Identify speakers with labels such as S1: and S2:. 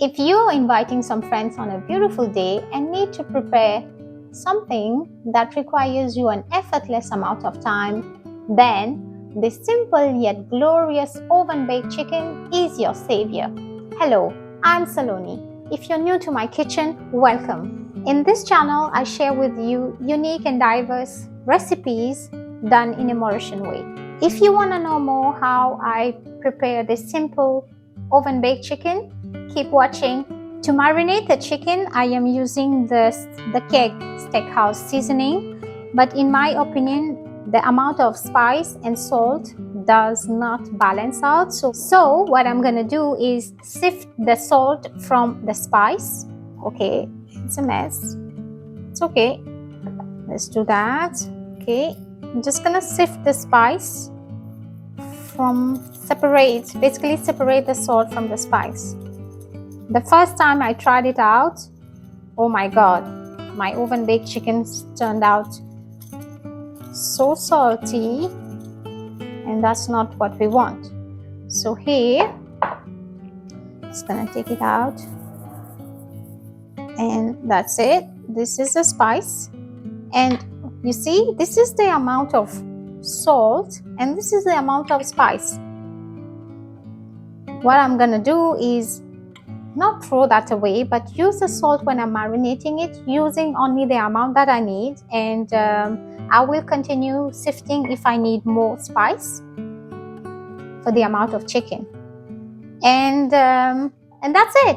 S1: If you're inviting some friends on a beautiful day and need to prepare something that requires you an effortless amount of time, then this simple yet glorious oven-baked chicken is your savior. Hello, I'm Saloni. If you're new to my kitchen, welcome. In this channel, I share with you unique and diverse recipes done in a Mauritian way. If you want to know more how I prepare this simple oven-baked chicken, keep watching. To marinate the chicken, I am using the Keg Steakhouse seasoning, but in my opinion, the amount of spice and salt does not balance out. So what I'm gonna do is sift the salt from the spice. Okay, it's a mess. It's okay. Let's do that. Okay, I'm just gonna sift the spice basically separate the salt from the spice. The first time I tried it out, oh my god, my oven baked chickens turned out so salty, and that's not what we want. So here, just gonna take it out, and that's it. This is the spice, and you see, this is the amount of salt and this is the amount of spice. What I'm gonna do is not throw that away, but use the salt when I'm marinating it, using only the amount that I need, and I will continue sifting if I need more spice for the amount of chicken. And that's it.